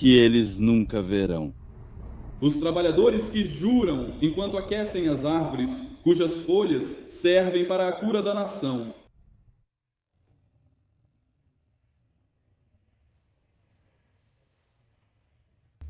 que eles nunca verão. Os trabalhadores que juram enquanto aquecem as árvores, cujas folhas servem para a cura da nação.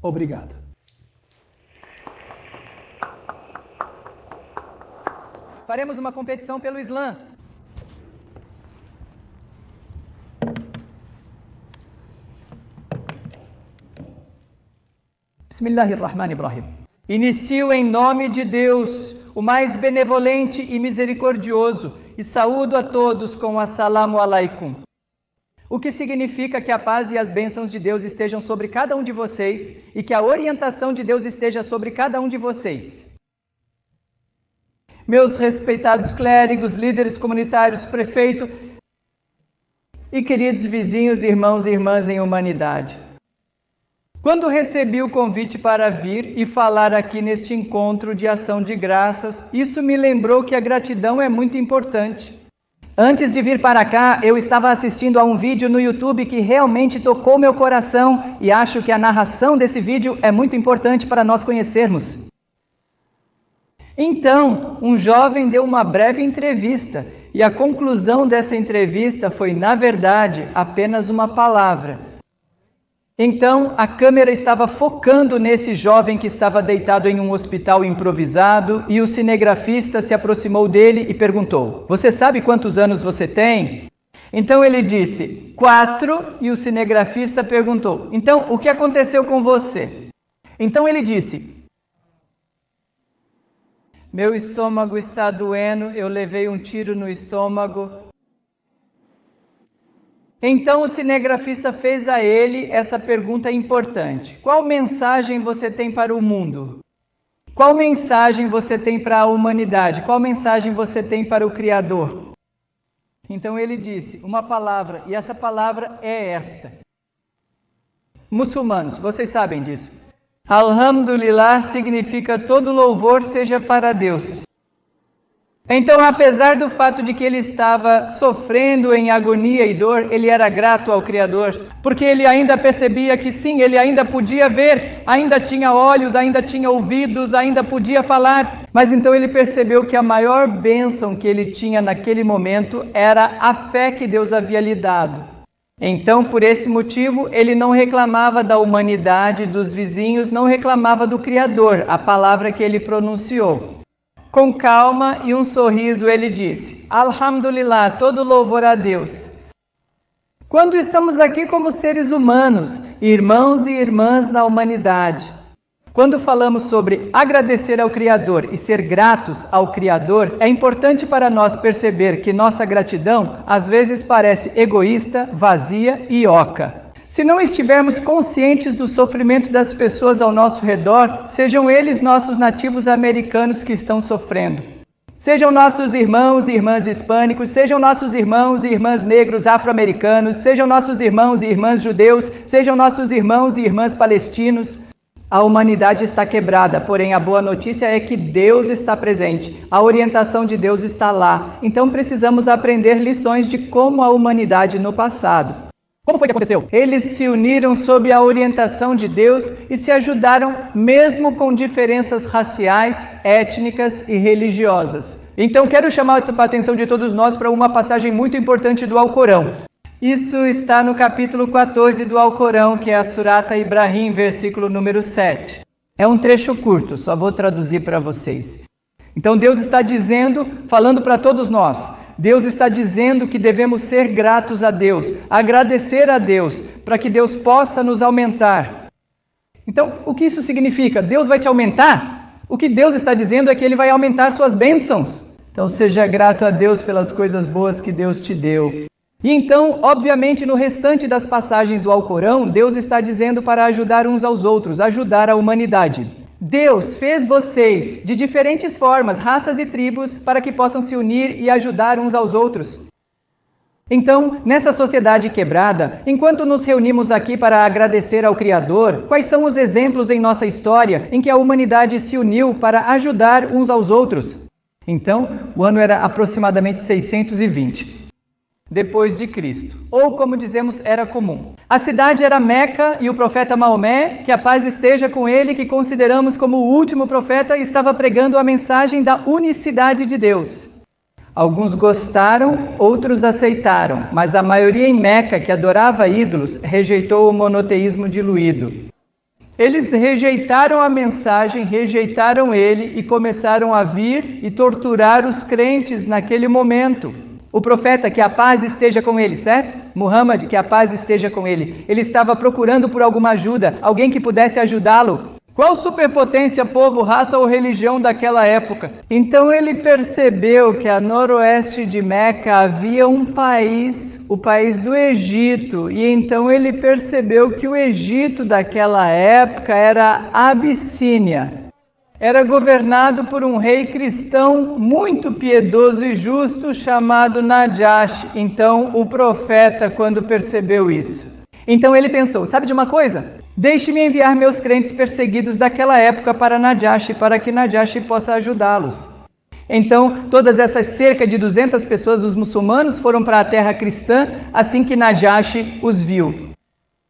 Obrigado. Faremos uma competição pelo Islã. Bismillahirrahmanirrahim. Inicio em nome de Deus, o mais benevolente e misericordioso, e saúdo a todos com assalamu alaikum. O que significa que a paz e as bênçãos de Deus estejam sobre cada um de vocês e que a orientação de Deus esteja sobre cada um de vocês. Meus respeitados clérigos, líderes comunitários, prefeito e queridos vizinhos, irmãos e irmãs em humanidade. Quando recebi o convite para vir e falar aqui neste encontro de ação de graças, isso me lembrou que a gratidão é muito importante. Antes de vir para cá, eu estava assistindo a um vídeo no YouTube que realmente tocou meu coração e acho que a narração desse vídeo é muito importante para nós conhecermos. Então, um jovem deu uma breve entrevista e a conclusão dessa entrevista foi, na verdade, apenas uma palavra. Então, a câmera estava focando nesse jovem que estava deitado em um hospital improvisado e o cinegrafista se aproximou dele e perguntou: "Você sabe quantos anos você tem?" Então ele disse: 4, e o cinegrafista perguntou: "Então, o que aconteceu com você?" Então ele disse: "Meu estômago está doendo, eu levei um tiro no estômago." Então o cinegrafista fez a ele essa pergunta importante: qual mensagem você tem para o mundo? Qual mensagem você tem para a humanidade? Qual mensagem você tem para o Criador? Então ele disse uma palavra, e essa palavra é esta. Muçulmanos, vocês sabem disso. Alhamdulillah significa todo louvor seja para Deus. Então, apesar do fato de que ele estava sofrendo em agonia e dor, ele era grato ao Criador, porque ele ainda percebia que sim, ele ainda podia ver, ainda tinha olhos, ainda tinha ouvidos, ainda podia falar. Mas então ele percebeu que a maior bênção que ele tinha naquele momento era a fé que Deus havia lhe dado. Então, por esse motivo, ele não reclamava da humanidade, dos vizinhos, não reclamava do Criador, a palavra que ele pronunciou. Com calma e um sorriso ele disse: Alhamdulillah, todo louvor a Deus. Quando estamos aqui como seres humanos, irmãos e irmãs na humanidade, quando falamos sobre agradecer ao Criador e ser gratos ao Criador, é importante para nós perceber que nossa gratidão às vezes parece egoísta, vazia e oca. Se não estivermos conscientes do sofrimento das pessoas ao nosso redor, sejam eles nossos nativos americanos que estão sofrendo, sejam nossos irmãos e irmãs hispânicos, sejam nossos irmãos e irmãs negros afro-americanos, sejam nossos irmãos e irmãs judeus, sejam nossos irmãos e irmãs palestinos, a humanidade está quebrada, porém a boa notícia é que Deus está presente, a orientação de Deus está lá. Então precisamos aprender lições de como a humanidade no passado. Como foi que aconteceu? Eles se uniram sob a orientação de Deus e se ajudaram mesmo com diferenças raciais, étnicas e religiosas. Então quero chamar a atenção de todos nós para uma passagem muito importante do Alcorão. Isso está no capítulo 14 do Alcorão, que é a Surata Ibrahim, versículo número 7. É um trecho curto, só vou traduzir para vocês. Então Deus está dizendo, falando para todos nós, Deus está dizendo que devemos ser gratos a Deus, agradecer a Deus, para que Deus possa nos aumentar. Então, o que isso significa? Deus vai te aumentar? O que Deus está dizendo é que Ele vai aumentar suas bênçãos. Então, seja grato a Deus pelas coisas boas que Deus te deu. E então, obviamente, no restante das passagens do Alcorão, Deus está dizendo para ajudar uns aos outros, ajudar a humanidade. Deus fez vocês de diferentes formas, raças e tribos, para que possam se unir e ajudar uns aos outros. Então, nessa sociedade quebrada, enquanto nos reunimos aqui para agradecer ao Criador, quais são os exemplos em nossa história em que a humanidade se uniu para ajudar uns aos outros? Então, o ano era aproximadamente 620. depois de Cristo, ou como dizemos, era comum. A cidade era Meca e o profeta Maomé, que a paz esteja com ele, que consideramos como o último profeta, estava pregando a mensagem da unicidade de Deus. Alguns gostaram, outros aceitaram, mas a maioria em Meca, que adorava ídolos, rejeitou o monoteísmo diluído. Eles rejeitaram a mensagem, rejeitaram ele e começaram a vir e torturar os crentes naquele momento. O profeta, que a paz esteja com ele, certo? Muhammad, que a paz esteja com ele. Ele estava procurando por alguma ajuda, alguém que pudesse ajudá-lo. Qual superpotência, povo, raça ou religião daquela época? Então ele percebeu que a noroeste de Meca havia um país, o país do Egito, e então ele percebeu que o Egito daquela época era Abissínia. Era governado por um rei cristão muito piedoso e justo chamado Najash. Então o profeta, quando percebeu isso, então ele pensou, sabe de uma coisa? Deixe-me enviar meus crentes perseguidos daquela época para Najash, para que Najash possa ajudá-los. Então, todas essas cerca de 200 pessoas, os muçulmanos, foram para a terra cristã assim que Najash os viu.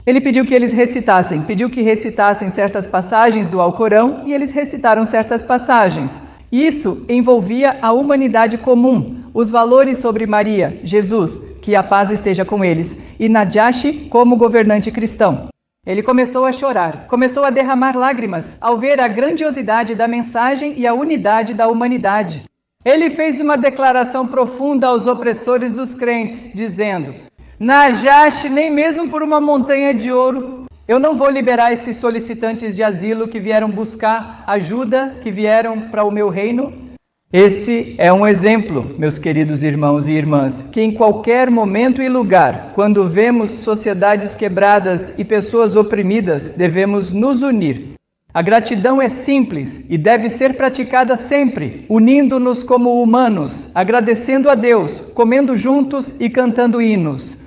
Ele pediu que eles recitassem, pediu que recitassem certas passagens do Alcorão e eles recitaram certas passagens. Isso envolvia a humanidade comum, os valores sobre Maria, Jesus, que a paz esteja com eles, e Najash como governante cristão. Ele começou a chorar, começou a derramar lágrimas ao ver a grandiosidade da mensagem e a unidade da humanidade. Ele fez uma declaração profunda aos opressores dos crentes, dizendo: Najash, nem mesmo por uma montanha de ouro, eu não vou liberar esses solicitantes de asilo que vieram buscar ajuda, que vieram para o meu reino. Esse é um exemplo, meus queridos irmãos e irmãs, que em qualquer momento e lugar, quando vemos sociedades quebradas e pessoas oprimidas, devemos nos unir. A gratidão é simples e deve ser praticada sempre, unindo-nos como humanos, agradecendo a Deus, comendo juntos e cantando hinos.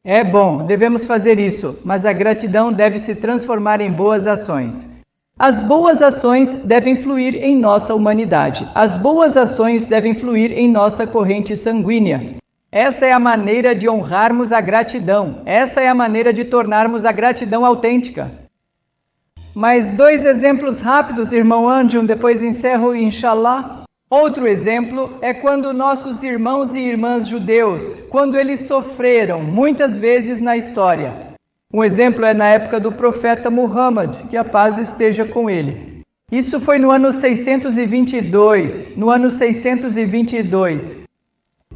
É bom, devemos fazer isso, mas a gratidão deve se transformar em boas ações. As boas ações devem fluir em nossa humanidade. As boas ações devem fluir em nossa corrente sanguínea. Essa é a maneira de honrarmos a gratidão. Essa é a maneira de tornarmos a gratidão autêntica. Mais 2 exemplos rápidos, irmão Anjum, depois encerro, inshallah. Outro exemplo é quando nossos irmãos e irmãs judeus, quando eles sofreram muitas vezes na história. Um exemplo é na época do profeta Muhammad, que a paz esteja com ele. Isso foi no ano 622. No ano 622,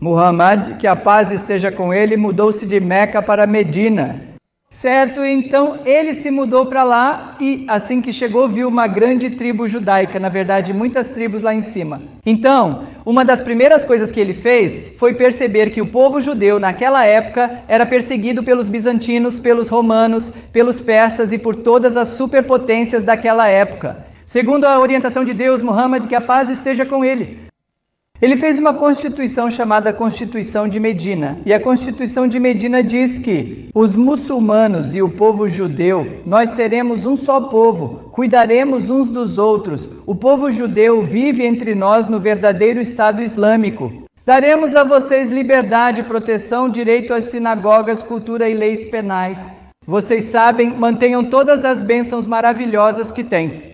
Muhammad, que a paz esteja com ele, mudou-se de Meca para Medina. Certo? Então ele se mudou para lá e assim que chegou viu uma grande tribo judaica, na verdade muitas tribos lá em cima. Então, uma das primeiras coisas que ele fez foi perceber que o povo judeu naquela época era perseguido pelos bizantinos, pelos romanos, pelos persas e por todas as superpotências daquela época. Segundo a orientação de Deus, Muhammad, que a paz esteja com ele. Ele fez uma constituição chamada Constituição de Medina. E a Constituição de Medina diz que os muçulmanos e o povo judeu, nós seremos um só povo, cuidaremos uns dos outros. O povo judeu vive entre nós no verdadeiro Estado Islâmico. Daremos a vocês liberdade, proteção, direito às sinagogas, cultura e leis penais. Vocês sabem, mantenham todas as bênçãos maravilhosas que têm.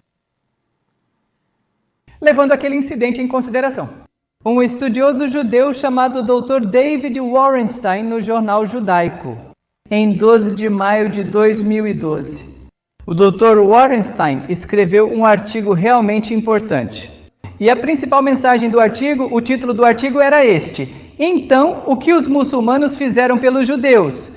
Levando aquele incidente em consideração. Um estudioso judeu chamado Dr. David Wallerstein no Jornal Judaico, em 12 de maio de 2012. O Dr. Wallerstein escreveu um artigo realmente importante. E a principal mensagem do artigo, o título do artigo era este: Então, o que os muçulmanos fizeram pelos judeus?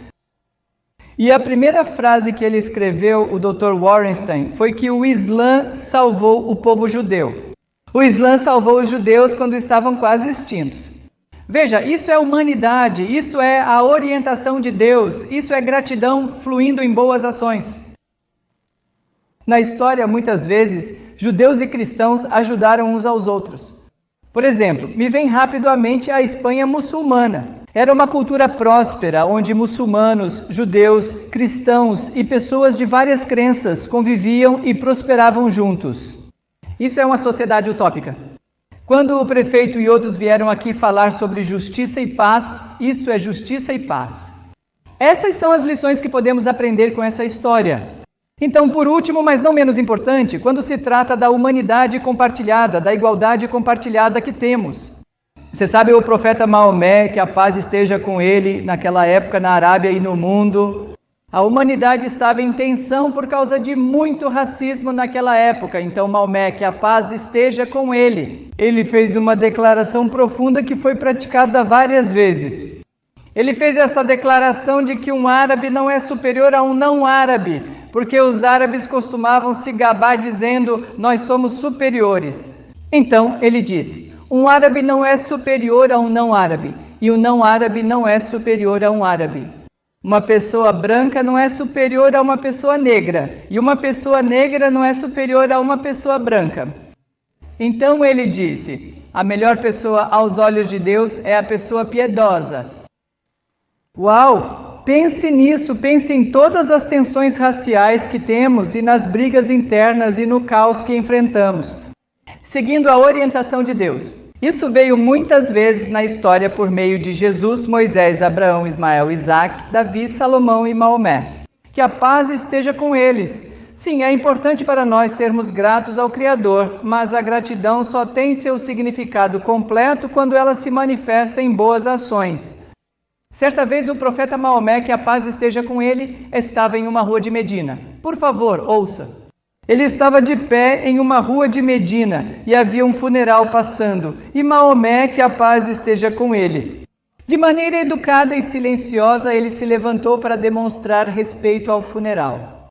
E a primeira frase que ele escreveu, o Dr. Wallerstein, foi que o Islã salvou o povo judeu. O Islã salvou os judeus quando estavam quase extintos. Veja, isso é humanidade, isso é a orientação de Deus, isso é gratidão fluindo em boas ações. Na história, muitas vezes, judeus e cristãos ajudaram uns aos outros. Por exemplo, me vem rápido à mente a Espanha muçulmana. Era uma cultura próspera, onde muçulmanos, judeus, cristãos e pessoas de várias crenças conviviam e prosperavam juntos. Isso é uma sociedade utópica. Quando o prefeito e outros vieram aqui falar sobre justiça e paz, isso é justiça e paz. Essas são as lições que podemos aprender com essa história. Então, por último, mas não menos importante, quando se trata da humanidade compartilhada, da igualdade compartilhada que temos. Você sabe o profeta Maomé, que a paz esteja com ele naquela época na Arábia e no mundo. A humanidade estava em tensão por causa de muito racismo naquela época. Então Maomé, que a paz esteja com ele. Ele fez uma declaração profunda que foi praticada várias vezes. Ele fez essa declaração de que um árabe não é superior a um não árabe, porque os árabes costumavam se gabar dizendo, nós somos superiores. Então ele disse, um árabe não é superior a um não árabe, e um não árabe não é superior a um árabe. Uma pessoa branca não é superior a uma pessoa negra, e uma pessoa negra não é superior a uma pessoa branca. Então ele disse, a melhor pessoa aos olhos de Deus é a pessoa piedosa. Uau! Pense nisso, pense em todas as tensões raciais que temos e nas brigas internas e no caos que enfrentamos, seguindo a orientação de Deus. Isso veio muitas vezes na história por meio de Jesus, Moisés, Abraão, Ismael, Isaac, Davi, Salomão e Maomé. Que a paz esteja com eles. Sim, é importante para nós sermos gratos ao Criador, mas a gratidão só tem seu significado completo quando ela se manifesta em boas ações. Certa vez o profeta Maomé, que a paz esteja com ele, estava em uma rua de Medina. Por favor, ouça. Ele estava de pé em uma rua de Medina e havia um funeral passando, e Maomé, que a paz esteja com ele. De maneira educada e silenciosa, ele se levantou para demonstrar respeito ao funeral.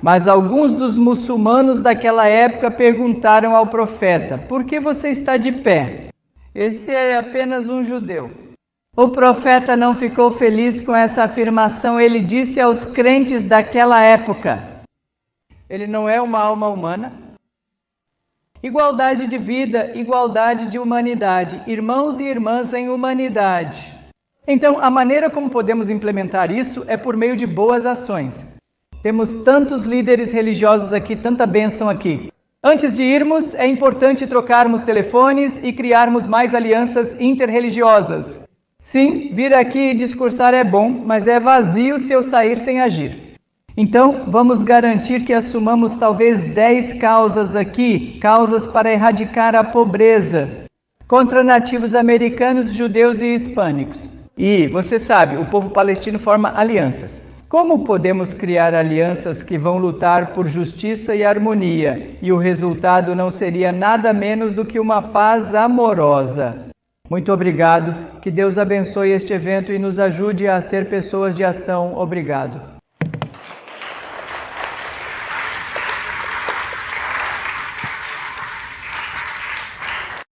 Mas alguns dos muçulmanos daquela época perguntaram ao profeta, por que você está de pé? Esse é apenas um judeu. O profeta não ficou feliz com essa afirmação, ele disse aos crentes daquela época, ele não é uma alma humana? Igualdade de vida, igualdade de humanidade, irmãos e irmãs em humanidade. Então, a maneira como podemos implementar isso é por meio de boas ações. Temos tantos líderes religiosos aqui, tanta bênção aqui. Antes de irmos, é importante trocarmos telefones e criarmos mais alianças interreligiosas. Sim, vir aqui e discursar é bom, mas é vazio se eu sair sem agir. Então, vamos garantir que assumamos talvez 10 causas aqui, causas para erradicar a pobreza, contra nativos americanos, judeus e hispânicos. E, você sabe, o povo palestino forma alianças. Como podemos criar alianças que vão lutar por justiça e harmonia, e o resultado não seria nada menos do que uma paz amorosa? Muito obrigado, que Deus abençoe este evento e nos ajude a ser pessoas de ação. Obrigado.